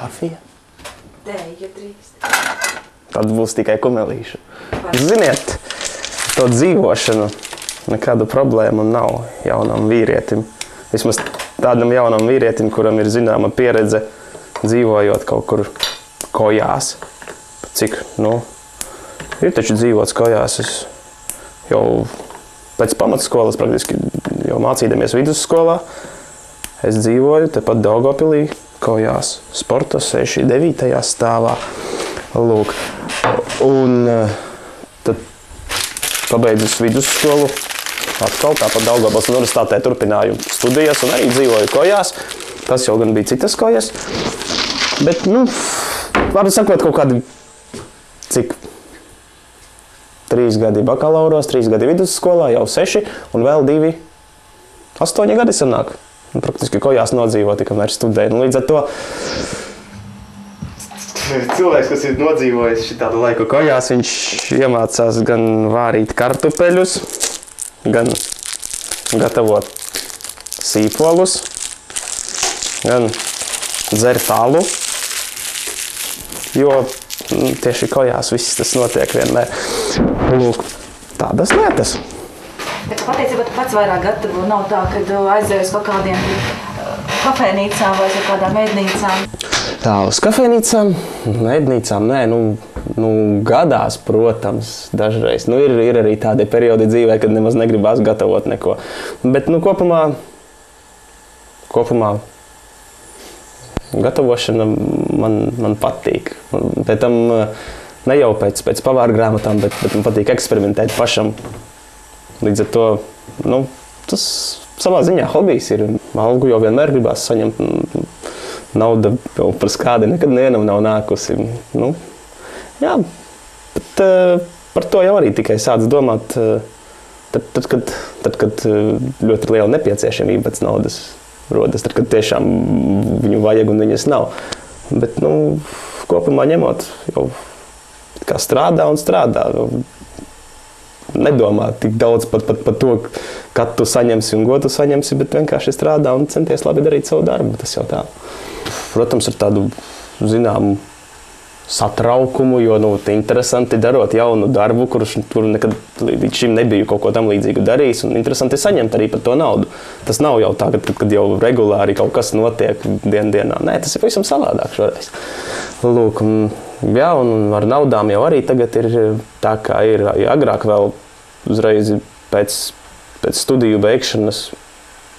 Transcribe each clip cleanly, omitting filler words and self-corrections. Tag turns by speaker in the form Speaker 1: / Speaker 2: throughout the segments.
Speaker 1: Kafija?
Speaker 2: Tēja drīkst.
Speaker 1: Tad būs tikai kumelīša. Ziniet, to dzīvošanu nekādu problēmu nav jaunam vīrietim. Vismaz tādam jaunam vīrietim, kuram ir zināma pieredze dzīvojot kaut kur kojās. Cik, ir taču dzīvots kojās. Es jau pēc pamatskolas praktiski jau mācīdamies vidusskolā. Es dzīvoju tepat Daugavpilī kojās. Sporta 6.9. stāvā. Lūk. Un tad pabeidzis vidusskolu. Atkal tāpat Daugavpils universitātē turpināju studijas un arī dzīvoju kojās. Tas jau gan bija citas kojas. Bet, varu sakot, kaut kādi, cik 3 gadi bakalauros, 3 gadi vidusskolā, jau 6, un vēl 2, 8 gadi sanāk. Praktiski kojās nodzīvoti, kamēr studēju. Līdz ar to cilvēks, kas ir nodzīvojis šitādu laiku kojās, viņš iemācās gan vārīt kartupeļus, gan gatavot sīpolus, gan dzert alu, jo tieši kojās viss tas notiek vienmēr. Lūk, tādas lietas.
Speaker 2: Patiesībā tu pats vairāk gatavo, nav tā, kad aizēju uz kaut kādiem kafēnīcām vai uz kādām ēdnīcām?
Speaker 1: Tā, uz kafēnīcām, ēdnīcām, nē, gadās, protams, dažreiz. Ir arī tādi periodi dzīvē, kad nemaz negribās gatavot neko. Bet, kopumā gatavošana man patīk. Pēc tam ne jau pēc pavāra grāmatām, bet man patīk eksperimentēt pašam. Līdz ar to, tas savā ziņā hobijs ir. Algu jau vienmēr gribās saņemt. Nauda jau par skādi nekad nevienam nav nākusi. Jā, bet par to jau arī tikai sāc domāt, tad, kad ļoti liela nepieciešamība pēc naudas rodas, tad, kad tiešām viņu vajag un viņas nav. Bet, kopumā ņemot, jau kā strādā un strādā. Nedomā tik daudz par to, kad tu saņemsi un ko tu saņemsi, bet vienkārši strādā un centies labi darīt savu darbu. Tas jau tā. Protams, ar tādu zināmu satraukumu, jo interesanti darot jaunu darbu, kur nekad līdz šim nebiju kaut ko tam līdzīgu darījis, un interesanti saņemt arī par to naudu. Tas nav jau tā, kad jau regulāri kaut kas notiek dienā. Nē, tas ir pavisam savādāk šoreiz. Lūk, jā, un ar naudām jau arī tagad ir tā, kā ir. Agrāk vēl uzreiz pēc studiju beigšanas,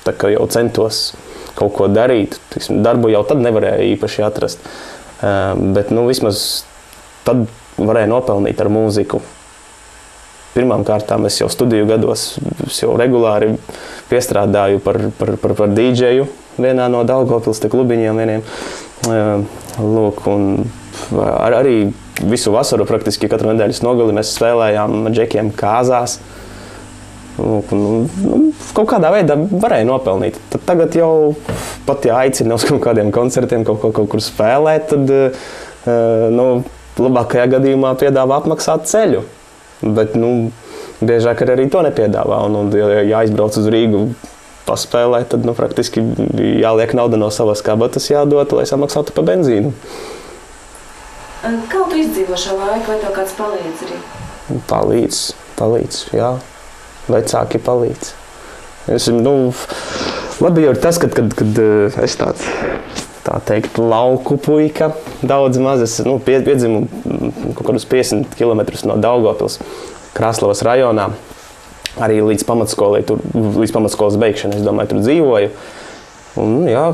Speaker 1: tā kā jau centos kaut ko darīt. Darbu jau tad nevarēja īpaši atrast. Bet, vismaz tad varēja nopelnīt ar mūziku. Pirmām kārtām es jau studiju gados jau regulāri piestrādāju par dīdžeju vienā no Daugavpils klubiņiem vieniem. Lūk, un arī visu vasaru praktiski katru nedēļas nogali mēs spēlējām ar džekiem kāzās. Lūk, kaut kādā veidā varēja nopelnīt. Tad tagad jau pat aicina uz kaut kādiem koncertiem kaut kur spēlēt, tad labākajā gadījumā piedāvā apmaksāt ceļu. Bet biežāk arī to nepiedāvā. Un ja aizbrauc uz Rīgu paspēlēt, tad praktiski jāliek nauda no savas kabatas jādod, lai samaksātu pa benzīnu.
Speaker 2: Kā tu izdzīvo šo laiku, vai tev kāds palīdz arī?
Speaker 1: Palīdz, jā. Vecāki palīdz. Labi jau ir tas, kad es tā teikt, lauku puika, daudz maz. Es piedzimu kaut kādus 50 kilometrus no Daugavpils, Krāslavas rajonā. Arī līdz pamatskolas beigšanai, es domāju, tur dzīvoju. Un jā,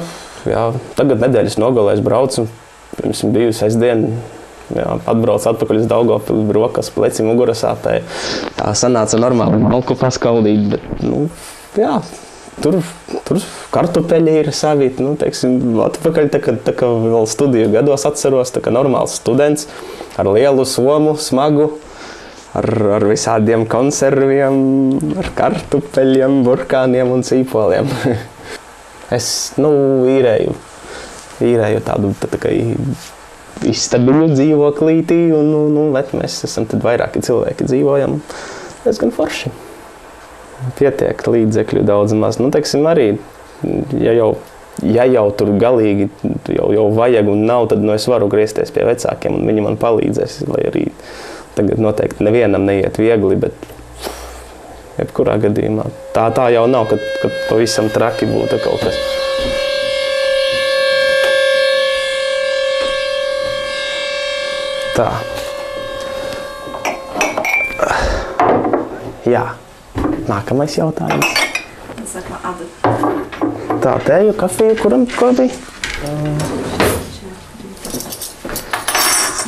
Speaker 1: tagad nedēļas nogalē es braucu, pirms biju sestdien, atbraucu atpakaļ uz Daugavpili, rokas, pleci, mugura sāpēja. Tā sanāca normāli malku paskaldīt, bet, tur kartupeļi ir savi, atpakaļ, tā kā vēl studiju gados atceros, tā kā normāls students, ar lielu somu, smagu, ar visādiem konserviem, ar kartupeļiem, burkāniem un cīpoliem. Es, īrēju tādu tā kā izstabiņu dzīvoklītī, un mēs esam tad vairāki cilvēki dzīvojam diezgan forši. Pietiek līdzekļu daudz maz. Teiksim, arī, ja jau ja jau tur galīgi jau vajag un nav, tad es varu griezties pie vecākiem un viņi man palīdzēs, lai arī tagad noteikti nevienam neiet viegli, bet jebkurā gadījumā tā jau nav, kad pavisam traki būtu kaut kas. Tā. Jā. Nākamais jautājums. Tā, tēju, kafiju, kuram ko bija?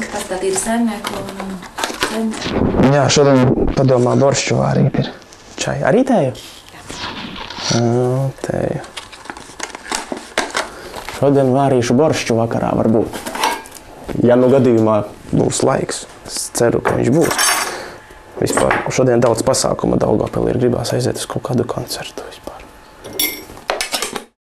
Speaker 2: Tas tad ir saimnieku un saimnieku.
Speaker 1: Jā, šodien padomā boršķu vārīt ir. Čai. Arī tēju? Jā. Tēju. Šodien vārīšu boršķu vakarā varbūt. Ja nu gadījumā būs laiks, es ceru, ka viņš būs. Vispār šodien daudz pasākuma Daugavpilī ir gribās aiziet uz kaut kādu koncertu vispār.